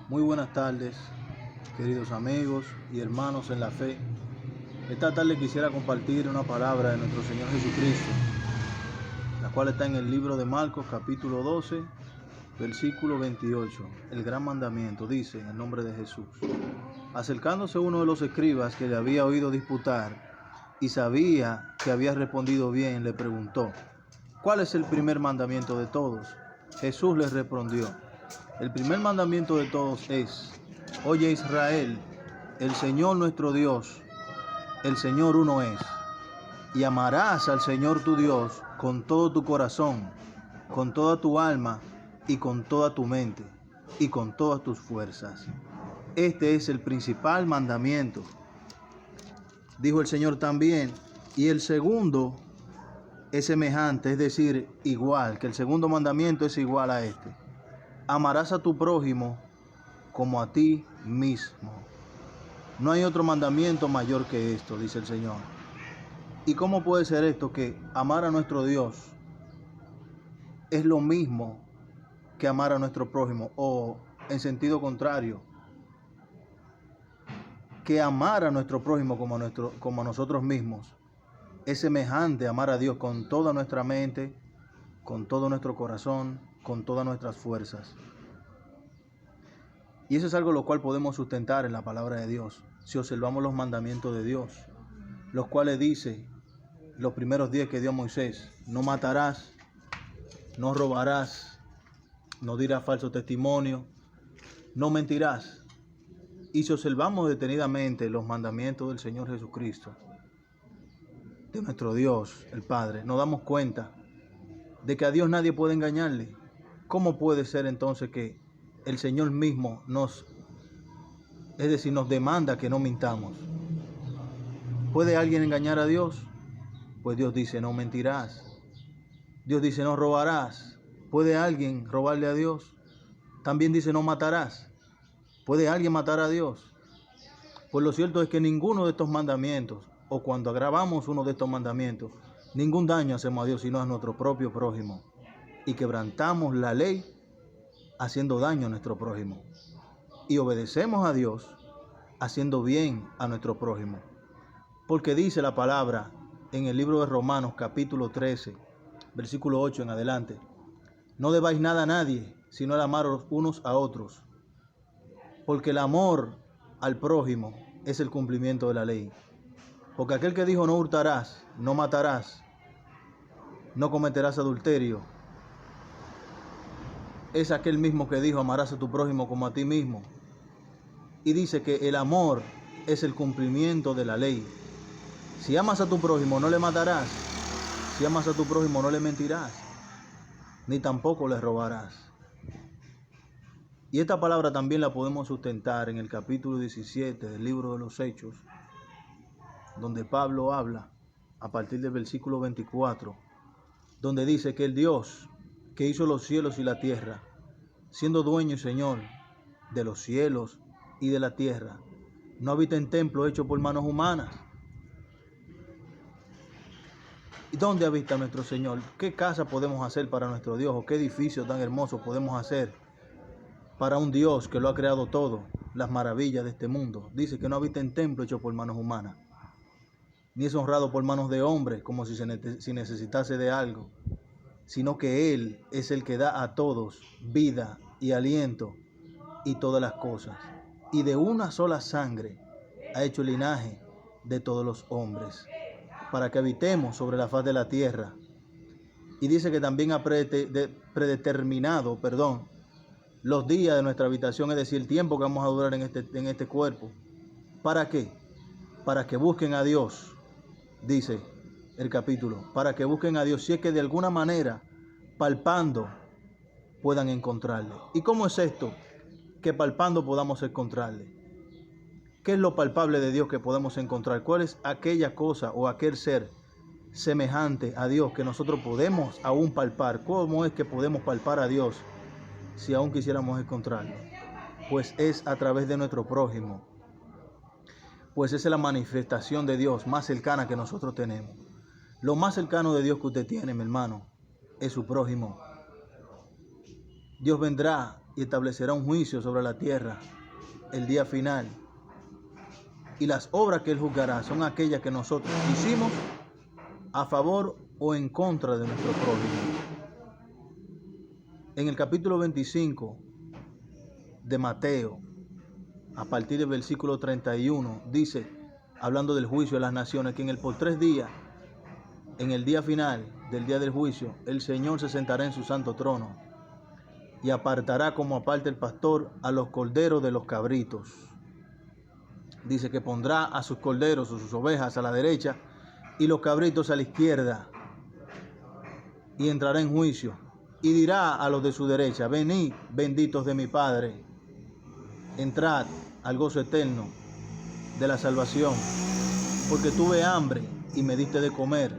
Muy buenas tardes, queridos amigos y hermanos en la fe. Esta tarde quisiera compartir una palabra de nuestro Señor Jesucristo, la cual está en el libro de Marcos, capítulo 12, versículo 28. El gran mandamiento dice, en el nombre de Jesús: acercándose uno de los escribas que le había oído disputar y sabía que había respondido bien, le preguntó: ¿cuál es el primer mandamiento de todos? Jesús les respondió: el primer mandamiento de todos es: oye Israel, el Señor nuestro Dios, el Señor uno es, y amarás al Señor tu Dios con todo tu corazón, con toda tu alma y con toda tu mente y con todas tus fuerzas. Este es el principal mandamiento. Dijo el Señor también: y el segundo es semejante, es decir, igual, que el segundo mandamiento es igual a este: amarás a tu prójimo como a ti mismo. No hay otro mandamiento mayor que esto, dice el Señor. ¿Y cómo puede ser esto, que amar a nuestro Dios es lo mismo que amar a nuestro prójimo? O en sentido contrario, que amar a nuestro prójimo como a nosotros mismos es semejante a amar a Dios con toda nuestra mente, con todo nuestro corazón, con todas nuestras fuerzas. Y eso es algo lo cual podemos sustentar en la palabra de Dios, si observamos los mandamientos de Dios, los cuales dice, los primeros 10 que dio Moisés: no matarás, no robarás, no dirás falso testimonio, no mentirás. Y si observamos detenidamente los mandamientos del Señor Jesucristo, de nuestro Dios, el Padre, nos damos cuenta de que a Dios nadie puede engañarle. ¿Cómo puede ser entonces que el Señor mismo nos demanda que no mintamos? ¿Puede alguien engañar a Dios? Pues Dios dice: no mentirás. Dios dice: no robarás. ¿Puede alguien robarle a Dios? También dice: no matarás. ¿Puede alguien matar a Dios? Pues lo cierto es que ninguno de estos mandamientos, o cuando agravamos uno de estos mandamientos, ningún daño hacemos a Dios, sino a nuestro propio prójimo. Y quebrantamos la ley haciendo daño a nuestro prójimo. Y obedecemos a Dios haciendo bien a nuestro prójimo. Porque dice la palabra en el libro de Romanos, capítulo 13, versículo 8 en adelante: no debáis nada a nadie, sino el amar unos a otros, porque el amor al prójimo es el cumplimiento de la ley. Porque aquel que dijo: no hurtarás, no matarás, no cometerás adulterio, es aquel mismo que dijo: amarás a tu prójimo como a ti mismo. Y dice que el amor es el cumplimiento de la ley. Si amas a tu prójimo, no le matarás. Si amas a tu prójimo, no le mentirás, ni tampoco le robarás. Y esta palabra también la podemos sustentar en el capítulo 17 del libro de los Hechos, donde Pablo habla a partir del versículo 24, donde dice que el Dios que hizo los cielos y la tierra, siendo dueño y Señor de los cielos y de la tierra, no habita en templo hecho por manos humanas. ¿Y dónde habita nuestro Señor? ¿Qué casa podemos hacer para nuestro Dios? ¿O qué edificio tan hermoso podemos hacer para un Dios que lo ha creado todo, las maravillas de este mundo? Dice que no habita en templo hecho por manos humanas, ni es honrado por manos de hombres como si necesitase de algo, sino que Él es el que da a todos vida y aliento y todas las cosas. Y de una sola sangre ha hecho el linaje de todos los hombres, para que habitemos sobre la faz de la tierra. Y dice que también ha predeterminado, los días de nuestra habitación, es decir, el tiempo que vamos a durar en este cuerpo. ¿Para qué? Para que busquen a Dios, dice el capítulo, para que busquen a Dios, si es que de alguna manera, palpando, puedan encontrarle. ¿Y cómo es esto? Que palpando podamos encontrarle. ¿Qué es lo palpable de Dios que podemos encontrar? ¿Cuál es aquella cosa o aquel ser semejante a Dios que nosotros podemos aún palpar? ¿Cómo es que podemos palpar a Dios si aún quisiéramos encontrarlo? Pues es a través de nuestro prójimo. Pues esa es la manifestación de Dios más cercana que nosotros tenemos. Lo más cercano de Dios que usted tiene, mi hermano, es su prójimo. Dios vendrá y establecerá un juicio sobre la tierra el día final. Y las obras que Él juzgará son aquellas que nosotros hicimos a favor o en contra de nuestro prójimo. En el capítulo 25 de Mateo, a partir del versículo 31, dice, hablando del juicio de las naciones, que en el postrer día, en el día final del día del juicio, el Señor se sentará en su santo trono y apartará como aparta el pastor a los corderos de los cabritos. Dice que pondrá a sus corderos o sus ovejas a la derecha y los cabritos a la izquierda, y entrará en juicio y dirá a los de su derecha: venid, benditos de mi Padre, entrad al gozo eterno de la salvación, porque tuve hambre y me diste de comer,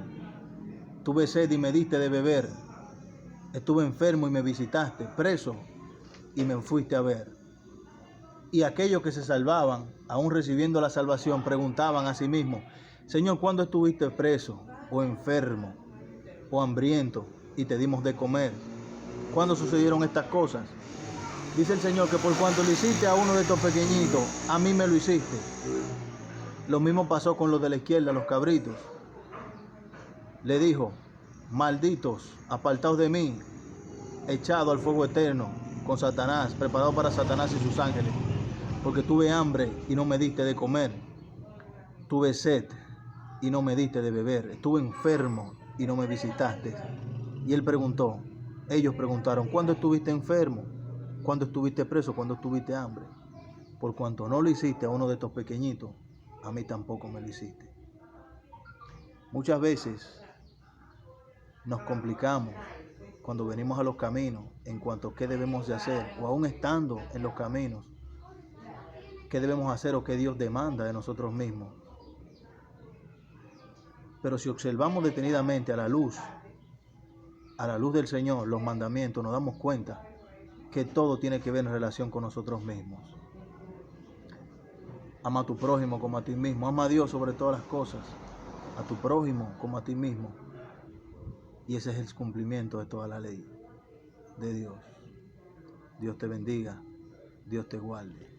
tuve sed y me diste de beber, estuve enfermo y me visitaste, preso y me fuiste a ver. Y aquellos que se salvaban, aún recibiendo la salvación, preguntaban a sí mismos: Señor, ¿cuándo estuviste preso o enfermo o hambriento y te dimos de comer? ¿Cuándo sucedieron estas cosas? Dice el Señor que por cuanto le hiciste a uno de estos pequeñitos, a mí me lo hiciste. Lo mismo pasó con los de la izquierda, los cabritos. Le dijo: malditos, apartaos de mí, echado al fuego eterno con Satanás, preparado para Satanás y sus ángeles. Porque tuve hambre y no me diste de comer, tuve sed y no me diste de beber, estuve enfermo y no me visitaste. Y ellos preguntaron: ¿cuándo estuviste enfermo? ¿Cuándo estuviste preso? ¿Cuándo estuviste hambre? Por cuanto no lo hiciste a uno de estos pequeñitos, a mí tampoco me lo hiciste. Muchas veces nos complicamos cuando venimos a los caminos en cuanto a qué debemos de hacer, o aún estando en los caminos, qué debemos hacer o qué Dios demanda de nosotros mismos. Pero si observamos detenidamente a la luz del Señor, los mandamientos, nos damos cuenta que todo tiene que ver en relación con nosotros mismos. Ama a tu prójimo como a ti mismo. Ama a Dios sobre todas las cosas, a tu prójimo como a ti mismo. Y ese es el cumplimiento de toda la ley de Dios. Dios te bendiga, Dios te guarde.